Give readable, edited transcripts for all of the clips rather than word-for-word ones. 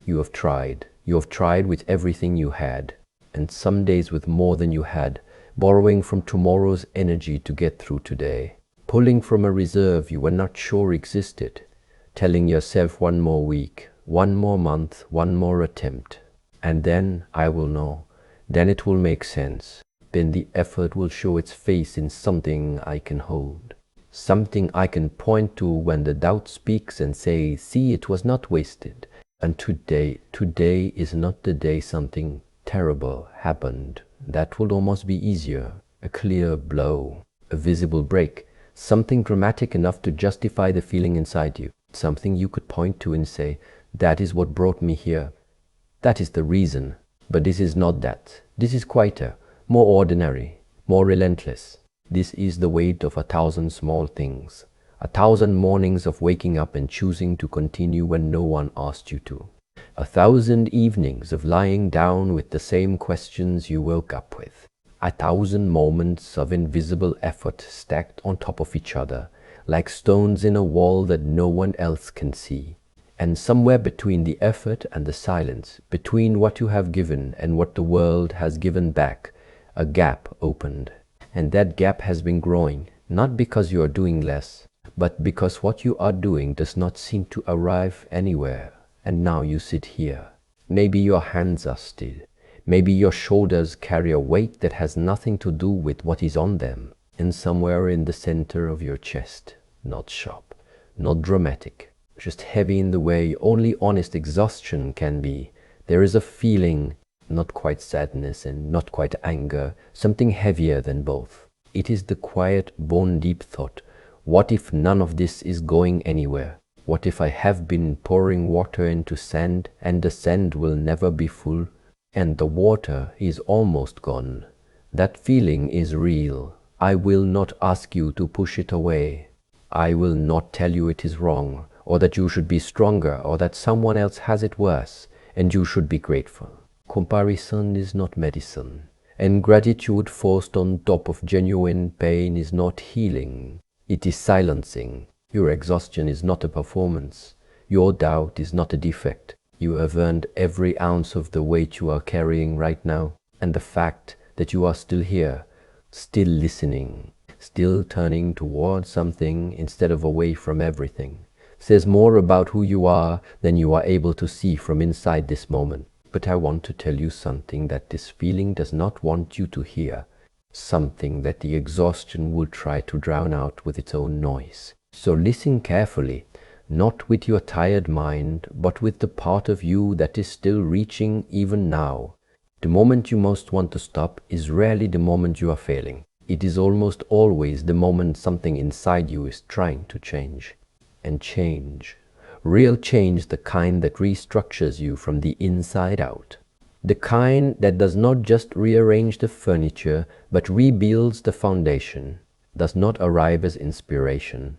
You have tried. You have tried with everything you had, and some days with more than you had, borrowing from tomorrow's energy to get through today, pulling from a reserve you were not sure existed, telling yourself one more week, one more month, one more attempt, and then I will know, then it will make sense, then the effort will show its face in something I can hold, something I can point to when the doubt speaks and say, see, it was not wasted. And today is not the day something terrible happened. That would almost be easier. A clear blow, a visible break, something dramatic enough to justify the feeling inside you. Something you could point to and say, that is what brought me here. That is the reason. But this is not that. This is quieter, more ordinary, more relentless. This is the weight of 1,000 small things. 1,000 mornings of waking up and choosing to continue when no one asked you to. 1,000 evenings of lying down with the same questions you woke up with. 1,000 moments of invisible effort stacked on top of each other, like stones in a wall that no one else can see. And somewhere between the effort and the silence, between what you have given and what the world has given back, a gap opened. And that gap has been growing, not because you are doing less, but because what you are doing does not seem to arrive anywhere, and now you sit here. Maybe your hands are still. Maybe your shoulders carry a weight that has nothing to do with what is on them, and somewhere in the center of your chest, not sharp, not dramatic, just heavy in the way only honest exhaustion can be, there is a feeling, not quite sadness and not quite anger, something heavier than both. It is the quiet, bone-deep thought, what if none of this is going anywhere? What if I have been pouring water into sand and the sand will never be full and the water is almost gone? That feeling is real. I will not ask you to push it away. I will not tell you it is wrong or that you should be stronger or that someone else has it worse and you should be grateful. Comparison is not medicine, and gratitude forced on top of genuine pain is not healing. It is silencing. Your exhaustion is not a performance. Your doubt is not a defect. You have earned every ounce of the weight you are carrying right now. And the fact that you are still here, still listening, still turning towards something instead of away from everything, says more about who you are than you are able to see from inside this moment. But I want to tell you something that this feeling does not want you to hear. Something that the exhaustion will try to drown out with its own noise. So listen carefully, not with your tired mind, but with the part of you that is still reaching even now. The moment you most want to stop is rarely the moment you are failing. It is almost always the moment something inside you is trying to change. And change. Real change, the kind that restructures you from the inside out. The kind that does not just rearrange the furniture, but rebuilds the foundation, does not arrive as inspiration.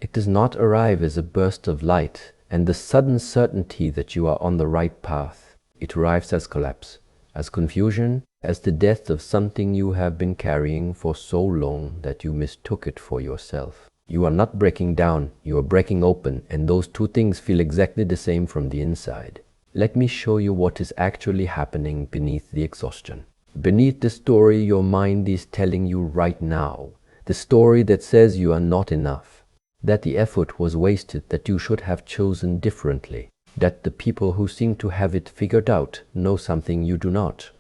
It does not arrive as a burst of light and the sudden certainty that you are on the right path. It arrives as collapse, as confusion, as the death of something you have been carrying for so long that you mistook it for yourself. You are not breaking down, you are breaking open, and those two things feel exactly the same from the inside. Let me show you what is actually happening beneath the exhaustion. Beneath the story your mind is telling you right now. The story that says you are not enough. That the effort was wasted, that you should have chosen differently. That the people who seem to have it figured out know something you do not.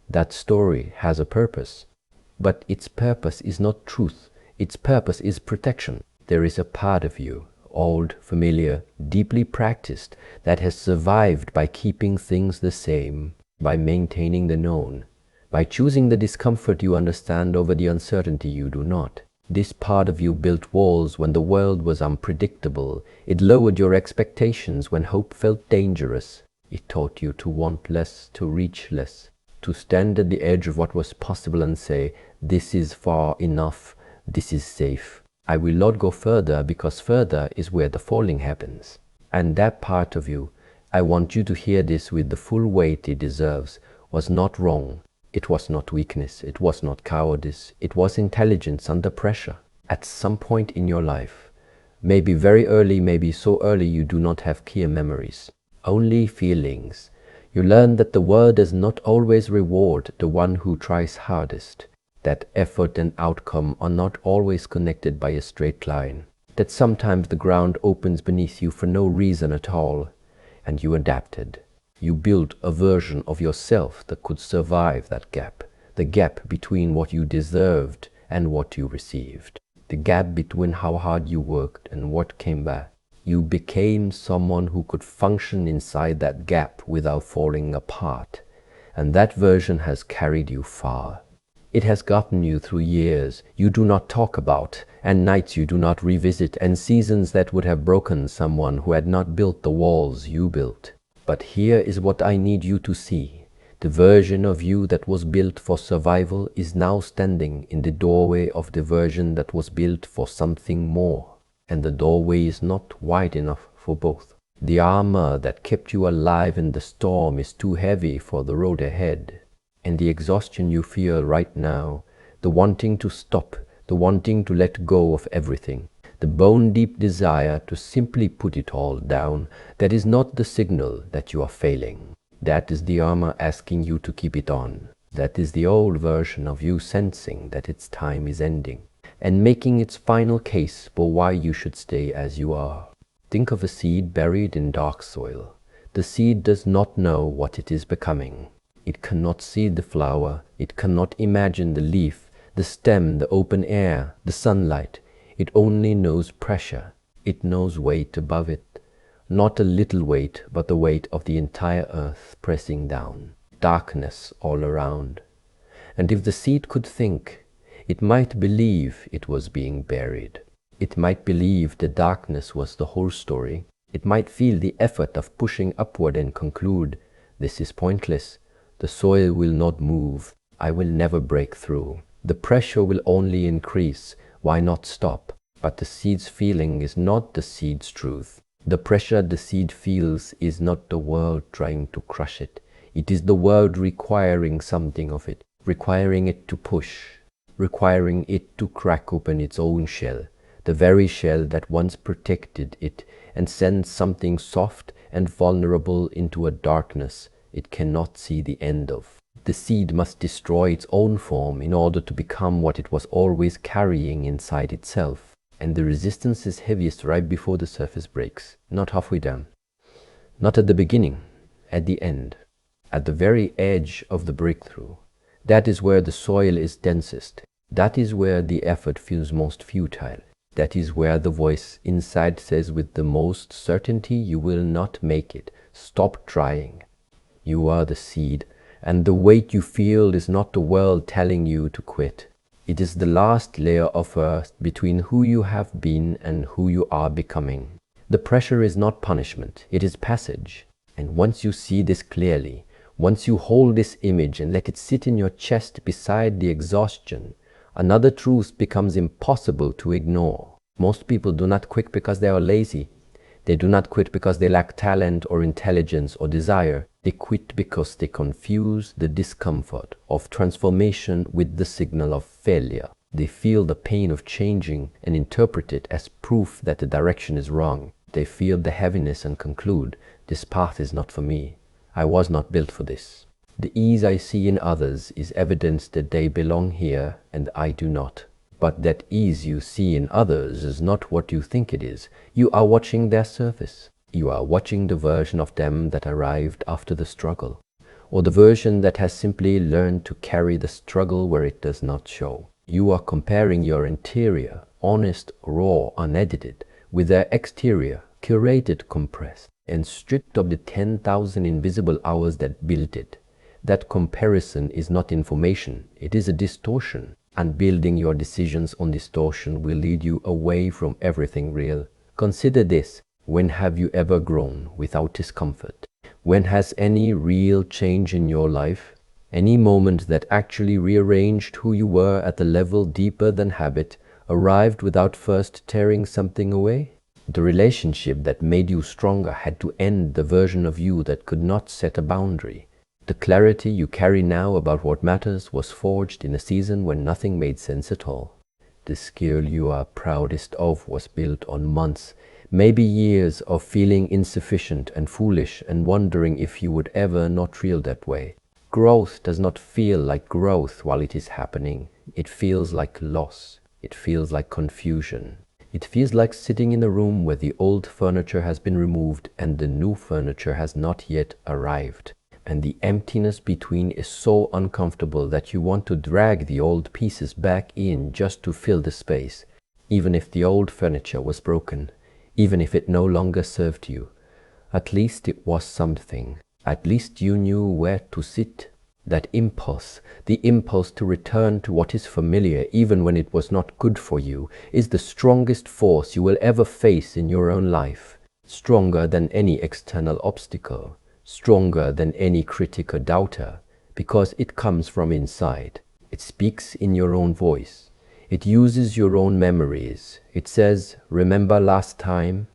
That story has a purpose. But its purpose is not truth. Its purpose is protection. There is a part of you, old, familiar, deeply practiced, that has survived by keeping things the same, by maintaining the known, by choosing the discomfort you understand over the uncertainty you do not. This part of you built walls when the world was unpredictable. It lowered your expectations when hope felt dangerous. It taught you to want less, to reach less, to stand at the edge of what was possible and say, this is far enough, this is safe. I will not go further because further is where the falling happens. And that part of you, I want you to hear this with the full weight it deserves, was not wrong. It was not weakness, it was not cowardice, it was intelligence under pressure. At some point in your life, maybe very early, maybe so early you do not have clear memories. only feelings. You learn that the world does not always reward the one who tries hardest, that effort and outcome are not always connected by a straight line, that sometimes the ground opens beneath you for no reason at all, and you adapted. You built a version of yourself that could survive that gap, the gap between what you deserved and what you received, the gap between how hard you worked and what came back. You became someone who could function inside that gap without falling apart, and that version has carried you far. It has gotten you through years you do not talk about, and nights you do not revisit, and seasons that would have broken someone who had not built the walls you built. But here is what I need you to see. The version of you that was built for survival is now standing in the doorway of the version that was built for something more. And the doorway is not wide enough for both. The armor that kept you alive in the storm is too heavy for the road ahead. And the exhaustion you feel right now, the wanting to stop, the wanting to let go of everything, the bone-deep desire to simply put it all down, that is not the signal that you are failing. That is the armor asking you to keep it on. That is the old version of you sensing that its time is ending, and making its final case for why you should stay as you are. Think of a seed buried in dark soil. The seed does not know what it is becoming. It cannot see the flower. It cannot imagine the leaf, the stem, the open air, the sunlight. It only knows pressure. It knows weight above it. Not a little weight, but the weight of the entire earth pressing down. Darkness all around. And if the seed could think, it might believe it was being buried. It might believe the darkness was the whole story. It might feel the effort of pushing upward and conclude, this is pointless. The soil will not move. I will never break through. The pressure will only increase. Why not stop? But the seed's feeling is not the seed's truth. The pressure the seed feels is not the world trying to crush it. It is the world requiring something of it, requiring it to push, requiring it to crack open its own shell, the very shell that once protected it, and send something soft and vulnerable into a darkness it cannot see the end of. The seed must destroy its own form in order to become what it was always carrying inside itself. And the resistance is heaviest right before the surface breaks, not halfway down. Not at the beginning, at the end, at the very edge of the breakthrough. That is where the soil is densest. That is where the effort feels most futile. That is where the voice inside says with the most certainty, you will not make it. Stop trying. You are the seed, and the weight you feel is not the world telling you to quit. It is the last layer of earth between who you have been and who you are becoming. The pressure is not punishment, it is passage. And once you see this clearly, once you hold this image and let it sit in your chest beside the exhaustion, another truth becomes impossible to ignore. Most people do not quit because they are lazy. They do not quit because they lack talent or intelligence or desire. They quit because they confuse the discomfort of transformation with the signal of failure. They feel the pain of changing and interpret it as proof that the direction is wrong. They feel the heaviness and conclude, this path is not for me. I was not built for this. The ease I see in others is evidence that they belong here and I do not. But that ease you see in others is not what you think it is. You are watching their surface. You are watching the version of them that arrived after the struggle, or the version that has simply learned to carry the struggle where it does not show. You are comparing your interior, honest, raw, unedited, with their exterior, curated, compressed, and stripped of the 10,000 invisible hours that built it. That comparison is not information, it is a distortion. And building your decisions on distortion will lead you away from everything real. Consider this. When have you ever grown without discomfort? When has any real change in your life, any moment that actually rearranged who you were at a level deeper than habit, arrived without first tearing something away? The relationship that made you stronger had to end the version of you that could not set a boundary. The clarity you carry now about what matters was forged in a season when nothing made sense at all. The skill you are proudest of was built on months, Maybe years of feeling insufficient and foolish and wondering if you would ever not feel that way. Growth does not feel like growth while it is happening. It feels like loss. It feels like confusion. It feels like sitting in a room where the old furniture has been removed and the new furniture has not yet arrived. And the emptiness between is so uncomfortable that you want to drag the old pieces back in just to fill the space, even if the old furniture was broken, even if it no longer served you. At least it was something. At least you knew where to sit. That impulse, the impulse to return to what is familiar even when it was not good for you, is the strongest force you will ever face in your own life. Stronger than any external obstacle, stronger than any critic or doubter, because it comes from inside. It speaks in your own voice. It uses your own memories. It says, remember last time?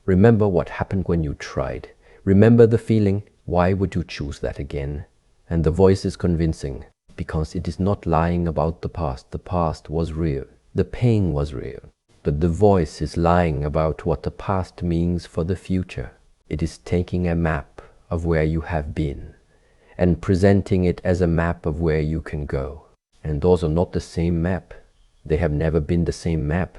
Remember what happened when you tried. Remember the feeling. Why would you choose that again? And the voice is convincing, because it is not lying about the past. The past was real. The pain was real. But the voice is lying about what the past means for the future. It is taking a map of where you have been and presenting it as a map of where you can go. And those are not the same map. They have never been the same map.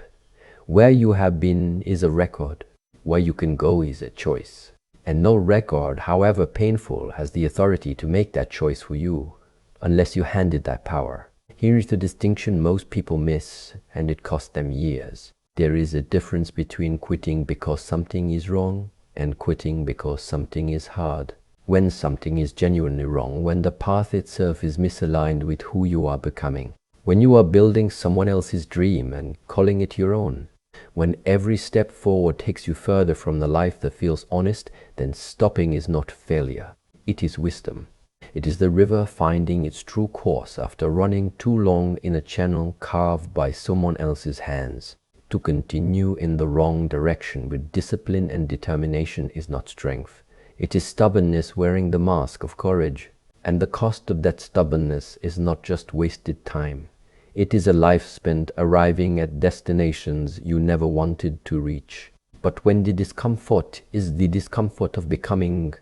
Where you have been is a record. Where you can go is a choice. And no record, however painful, has the authority to make that choice for you, unless you hand it that power. Here is the distinction most people miss, and it cost them years. There is a difference between quitting because something is wrong and quitting because something is hard. When something is genuinely wrong, when the path itself is misaligned with who you are becoming, when you are building someone else's dream and calling it your own, when every step forward takes you further from the life that feels honest, then stopping is not failure. It is wisdom. It is the river finding its true course after running too long in a channel carved by someone else's hands. To continue in the wrong direction with discipline and determination is not strength. It is stubbornness wearing the mask of courage. And the cost of that stubbornness is not just wasted time. It is a life spent arriving at destinations you never wanted to reach. But when the discomfort is the discomfort of becoming,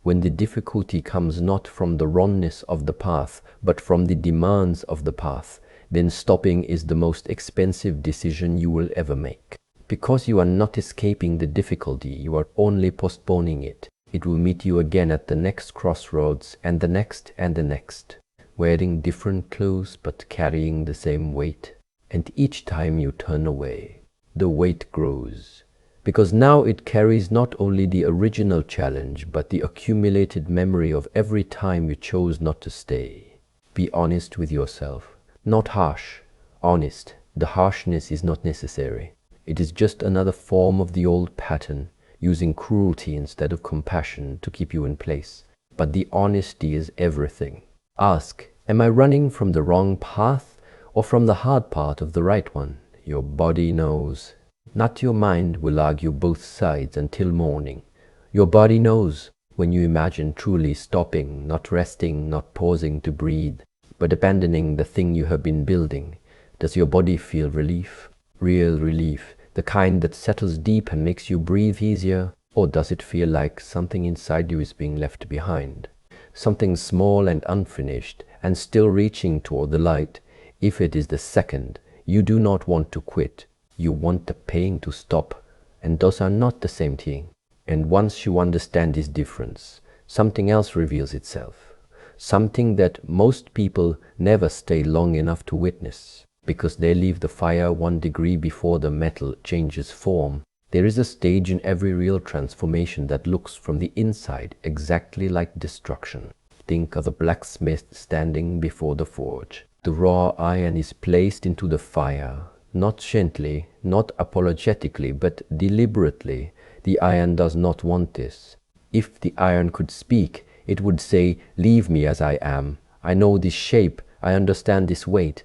when the difficulty comes not from the wrongness of the path, but from the demands of the path, then stopping is the most expensive decision you will ever make. Because you are not escaping the difficulty, you are only postponing it. It will meet you again at the next crossroads, and the next, wearing different clothes but carrying the same weight. And each time you turn away, the weight grows, because now it carries not only the original challenge, but the accumulated memory of every time you chose not to stay. Be honest with yourself. Not harsh, honest. The harshness is not necessary. It is just another form of the old pattern, using cruelty instead of compassion to keep you in place. But the honesty is everything. Ask, am I running from the wrong path or from the hard part of the right one? Your body knows. Not your mind will argue both sides until morning. Your body knows when you imagine truly stopping, not resting, not pausing to breathe, but abandoning the thing you have been building. Does your body feel relief? Real relief, the kind that settles deep and makes you breathe easier? Or does it feel like something inside you is being left behind? Something small and unfinished, and still reaching toward the light. If it is the second, you do not want to quit. You want the pain to stop, and those are not the same thing. And once you understand this difference, something else reveals itself. Something that most people never stay long enough to witness, because they leave the fire 1 degree before the metal changes form. There is a stage in every real transformation that looks from the inside exactly like destruction. Think of a blacksmith standing before the forge. The raw iron is placed into the fire, not gently, not apologetically, but deliberately. The iron does not want this. If the iron could speak, it would say, "Leave me as I am. I know this shape, I understand this weight.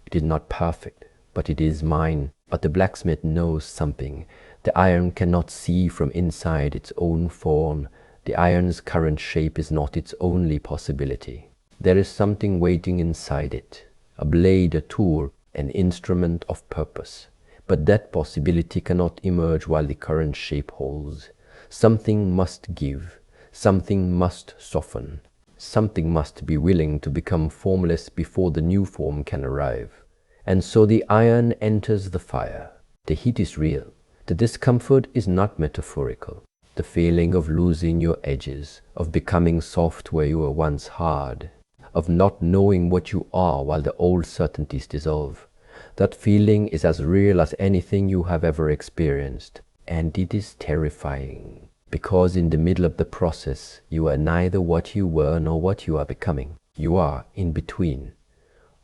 It is not perfect, but it is mine." But the blacksmith knows something. The iron cannot see from inside its own form. The iron's current shape is not its only possibility. There is something waiting inside it, a blade, a tool, an instrument of purpose. But that possibility cannot emerge while the current shape holds. Something must give, something must soften, something must be willing to become formless before the new form can arrive. And so the iron enters the fire. The heat is real. The discomfort is not metaphorical. The feeling of losing your edges, of becoming soft where you were once hard, of not knowing what you are while the old certainties dissolve. That feeling is as real as anything you have ever experienced. And it is terrifying, because in the middle of the process, you are neither what you were nor what you are becoming. You are in between,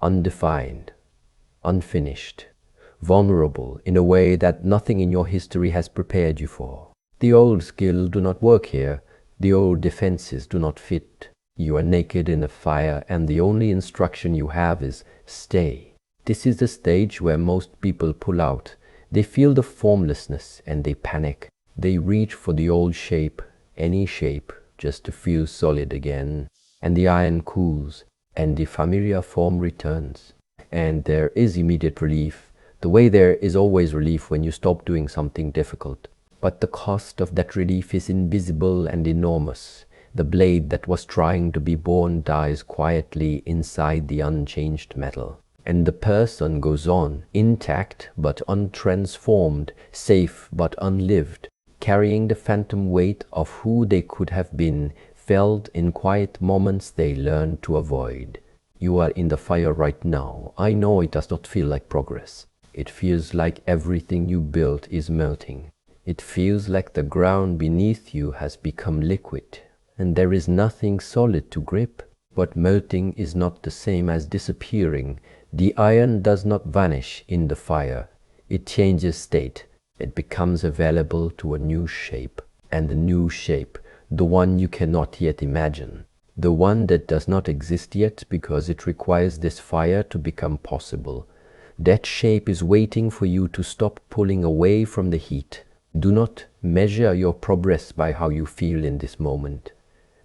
undefined, unfinished, vulnerable in a way that nothing in your history has prepared you for. The old skills do not work here. The old defenses do not fit. You are naked in a fire, and the only instruction you have is stay. This is the stage where most people pull out. They feel the formlessness and they panic. They reach for the old shape, any shape, just to feel solid again. And the iron cools, and the familiar form returns. And there is immediate relief, the way there is always relief when you stop doing something difficult. But the cost of that relief is invisible and enormous. The blade that was trying to be born dies quietly inside the unchanged metal. And the person goes on, intact but untransformed, safe but unlived, carrying the phantom weight of who they could have been, felt in quiet moments they learned to avoid. You are in the fire right now. I know it does not feel like progress. It feels like everything you built is melting. It feels like the ground beneath you has become liquid, and there is nothing solid to grip. But melting is not the same as disappearing. The iron does not vanish in the fire. It changes state. It becomes available to a new shape. And the new shape, the one you cannot yet imagine, the one that does not exist yet because it requires this fire to become possible. That shape is waiting for you to stop pulling away from the heat. Do not measure your progress by how you feel in this moment.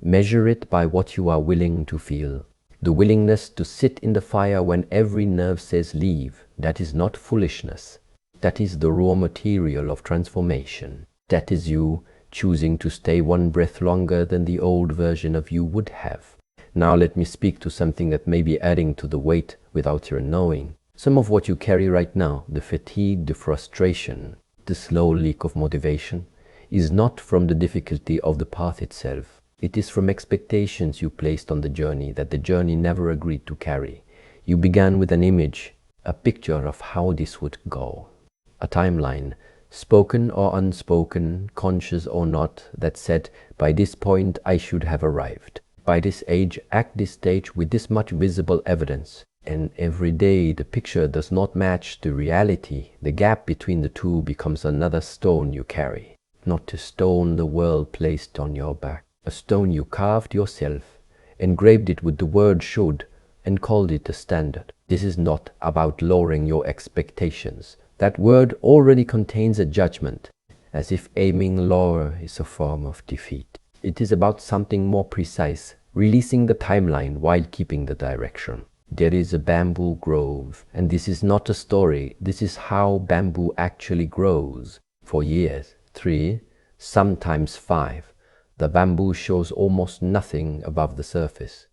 Measure it by what you are willing to feel. The willingness to sit in the fire when every nerve says leave, that is not foolishness. That is the raw material of transformation. That is you choosing to stay one breath longer than the old version of you would have. Now let me speak to something that may be adding to the weight without your knowing. Some of what you carry right now, the fatigue, the frustration, the slow leak of motivation, is not from the difficulty of the path itself. It is from expectations you placed on the journey that the journey never agreed to carry. You began with an image, a picture of how this would go. A timeline, spoken or unspoken, conscious or not, that said, by this point I should have arrived. By this age, act this stage with this much visible evidence. And every day the picture does not match the reality. The gap between the two becomes another stone you carry. Not a stone the world placed on your back. A stone you carved yourself, engraved it with the word should, and called it a standard. This is not about lowering your expectations. That word already contains a judgment, as if aiming lower is a form of defeat. It is about something more precise, releasing the timeline while keeping the direction. There is a bamboo grove, and this is not a story. This is how bamboo actually grows. For years, 3, sometimes 5, the bamboo shows almost nothing above the surface.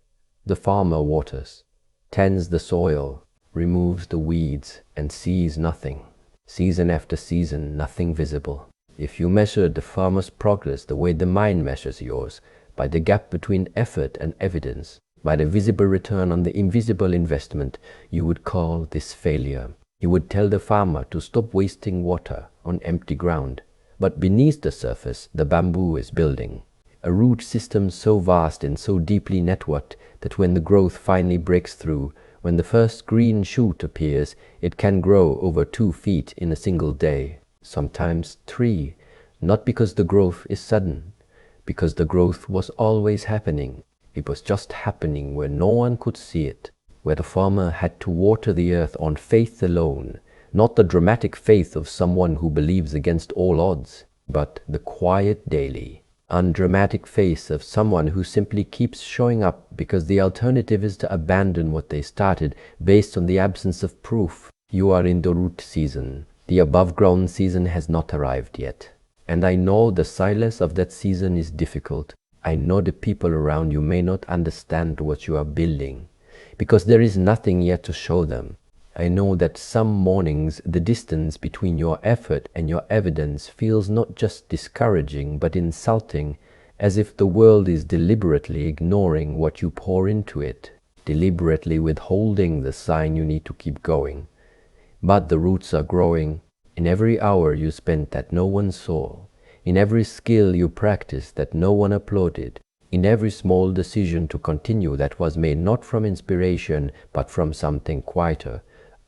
The farmer waters, tends the soil, removes the weeds, and sees nothing. Season after season, nothing visible. If you measure the farmer's progress the way the mind measures yours, by the gap between effort and evidence, by the visible return on the invisible investment, you would call this failure. You would tell the farmer to stop wasting water on empty ground. But beneath the surface, the bamboo is building. A root system so vast and so deeply networked that when the growth finally breaks through, when the first green shoot appears, it can grow over 2 feet in a single day, sometimes 3, not because the growth is sudden, because the growth was always happening. It was just happening where no one could see it, where the farmer had to water the earth on faith alone, not the dramatic faith of someone who believes against all odds, but the quiet daily, undramatic faith of someone who simply keeps showing up because the alternative is to abandon what they started based on the absence of proof. You are in the root season. The above-ground season has not arrived yet. And I know the silence of that season is difficult. I know the people around you may not understand what you are building, because there is nothing yet to show them. I know that some mornings the distance between your effort and your evidence feels not just discouraging but insulting, as if the world is deliberately ignoring what you pour into it, deliberately withholding the sign you need to keep going. But the roots are growing. In every hour you spent that no one saw, in every skill you practiced that no one applauded, in every small decision to continue that was made not from inspiration but from something quieter,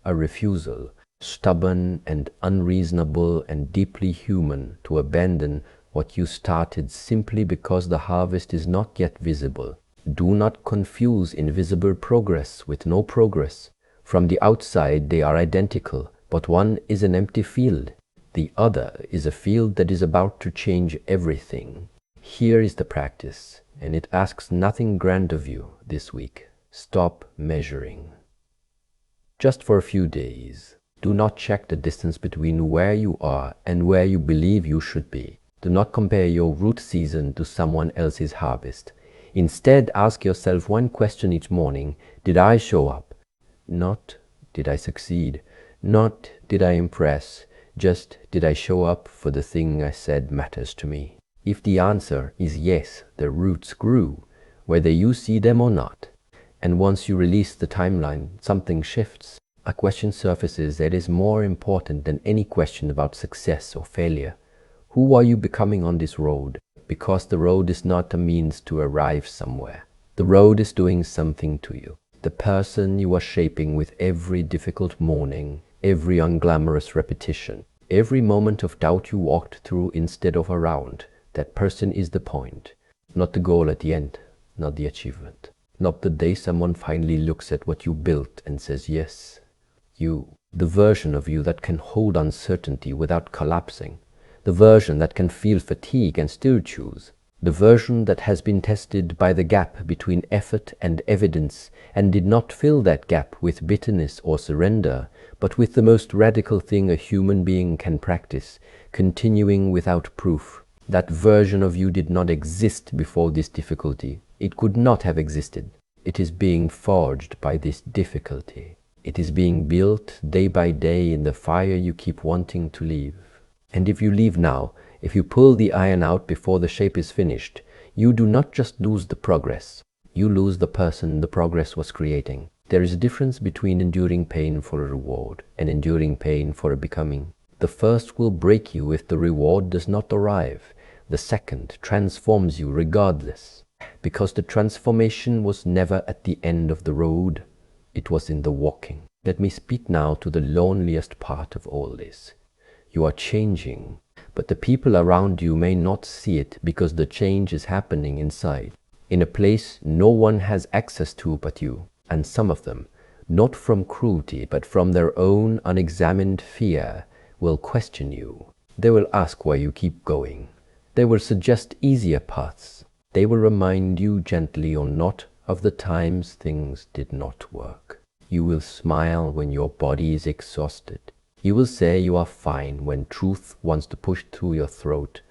a refusal, stubborn and unreasonable and deeply human, to abandon what you started simply because the harvest is not yet visible. Do not confuse invisible progress with no progress. From the outside they are identical, but one is an empty field. The other is a field that is about to change everything. Here is the practice, and it asks nothing grand of you this week. Stop measuring. Just for a few days, do not check the distance between where you are and where you believe you should be. Do not compare your root season to someone else's harvest. Instead, ask yourself one question each morning: did I show up? Not, did I succeed? Not, did I impress? Just, did I show up for the thing I said matters to me? If the answer is yes, the roots grew, whether you see them or not. And once you release the timeline, something shifts. A question surfaces that is more important than any question about success or failure. Who are you becoming on this road? Because the road is not a means to arrive somewhere. The road is doing something to you. The person you are shaping with every difficult morning, every unglamorous repetition, every moment of doubt you walked through instead of around, that person is the point, not the goal at the end, not the achievement. Not the day someone finally looks at what you built and says yes. You, the version of you that can hold uncertainty without collapsing, the version that can feel fatigue and still choose, the version that has been tested by the gap between effort and evidence and did not fill that gap with bitterness or surrender, but with the most radical thing a human being can practice, continuing without proof. That version of you did not exist before this difficulty. It could not have existed. It is being forged by this difficulty. It is being built day by day in the fire you keep wanting to leave. And if you leave now, if you pull the iron out before the shape is finished, you do not just lose the progress. You lose the person the progress was creating. There is a difference between enduring pain for a reward and enduring pain for a becoming. The first will break you if the reward does not arrive. The second transforms you regardless, because the transformation was never at the end of the road. It was in the walking. Let me speak now to the loneliest part of all this. You are changing, but the people around you may not see it because the change is happening inside, in a place no one has access to but you. And some of them, not from cruelty but from their own unexamined fear, will question you. They will ask why you keep going. They will suggest easier paths. They will remind you gently or not of the times things did not work. You will smile when your body is exhausted. You will say you are fine when truth wants to push through your throat.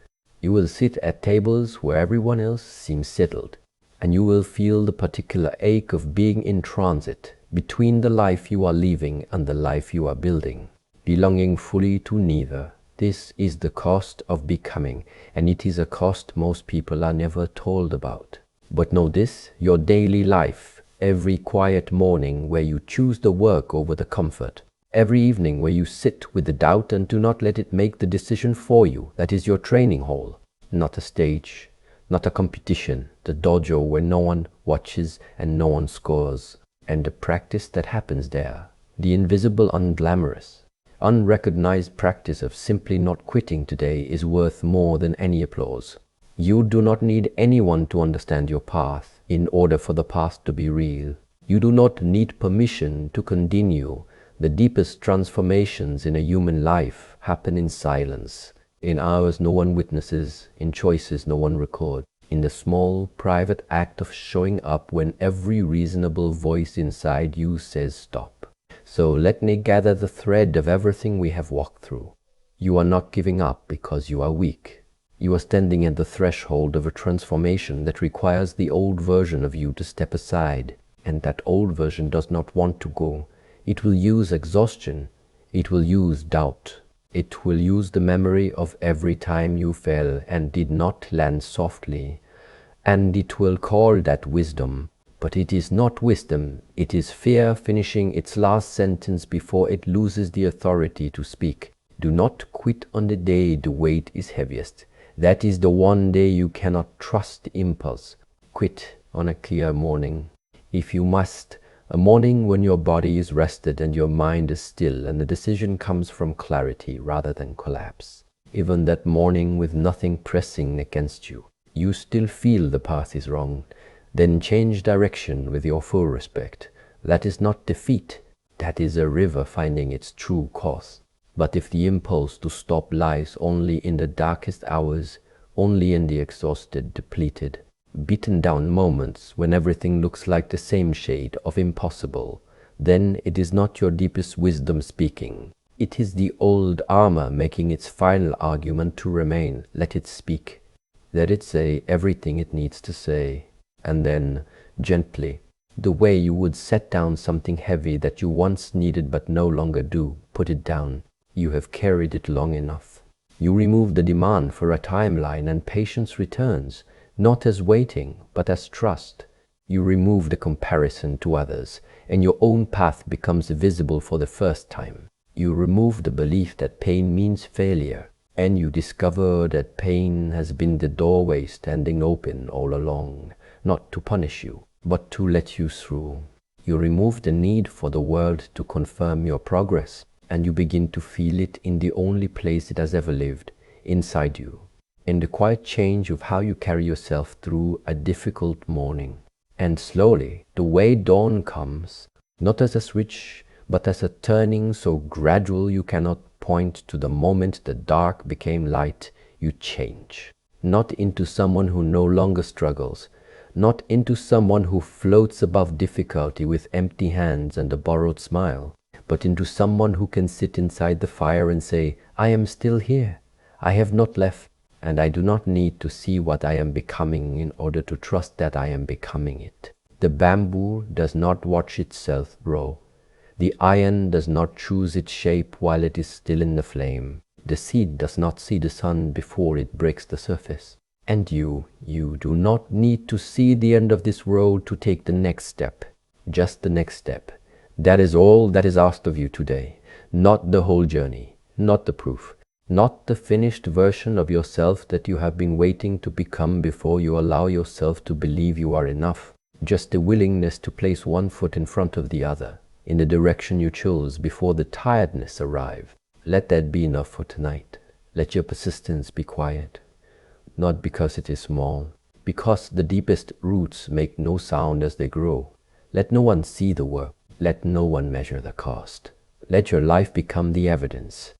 You will sit at tables where everyone else seems settled, and you will feel the particular ache of being in transit between the life you are leaving and the life you are building, belonging fully to neither. This is the cost of becoming, and it is a cost most people are never told about. But know this, your daily life, every quiet morning where you choose the work over the comfort, every evening where you sit with the doubt and do not let it make the decision for you, that is your training hall, not a stage, not a competition, the dojo where no one watches and no one scores, and the practice that happens there, the invisible, unglamorous, unrecognized practice of simply not quitting today is worth more than any applause. You do not need anyone to understand your path in order for the path to be real. You do not need permission to continue. The deepest transformations in a human life happen in silence, in hours no one witnesses, in choices no one records, in the small, private act of showing up when every reasonable voice inside you says stop. So let me gather the thread of everything we have walked through. You are not giving up because you are weak. You are standing at the threshold of a transformation that requires the old version of you to step aside, and that old version does not want to go. It will use exhaustion. It will use doubt. It will use the memory of every time you fell and did not land softly. And it will call that wisdom. But it is not wisdom. It is fear finishing its last sentence before it loses the authority to speak. Do not quit on the day the weight is heaviest. That is the one day you cannot trust impulse. Quit on a clear morning. If you must, a morning when your body is rested and your mind is still and the decision comes from clarity rather than collapse. Even that morning with nothing pressing against you, you still feel the path is wrong. Then change direction with your full respect. That is not defeat. That is a river finding its true course. But if the impulse to stop lies only in the darkest hours, only in the exhausted, depleted, beaten down moments when everything looks like the same shade of impossible, then it is not your deepest wisdom speaking. It is the old armor making its final argument to remain. Let it speak. Let it say everything it needs to say. And then, gently, the way you would set down something heavy that you once needed but no longer do, put it down. You have carried it long enough. You remove the demand for a timeline and patience returns, not as waiting, but as trust. You remove the comparison to others, and your own path becomes visible for the first time. You remove the belief that pain means failure, and you discover that pain has been the doorway standing open all along, not to punish you, but to let you through. You remove the need for the world to confirm your progress, and you begin to feel it in the only place it has ever lived, inside you, in the quiet change of how you carry yourself through a difficult morning. And slowly, the way dawn comes, not as a switch, but as a turning so gradual you cannot point to the moment the dark became light, you change. Not into someone who no longer struggles, not into someone who floats above difficulty with empty hands and a borrowed smile, but into someone who can sit inside the fire and say, I am still here, I have not left, and I do not need to see what I am becoming in order to trust that I am becoming it. The bamboo does not watch itself grow. The iron does not choose its shape while it is still in the flame. The seed does not see the sun before it breaks the surface. And you do not need to see the end of this road to take the next step, just the next step. That is all that is asked of you today, not the whole journey, not the proof, not the finished version of yourself that you have been waiting to become before you allow yourself to believe you are enough, just the willingness to place one foot in front of the other, in the direction you chose before the tiredness arrive. Let that be enough for tonight. Let your persistence be quiet, not because it is small, because the deepest roots make no sound as they grow. Let no one see the work. Let no one measure the cost. Let your life become the evidence.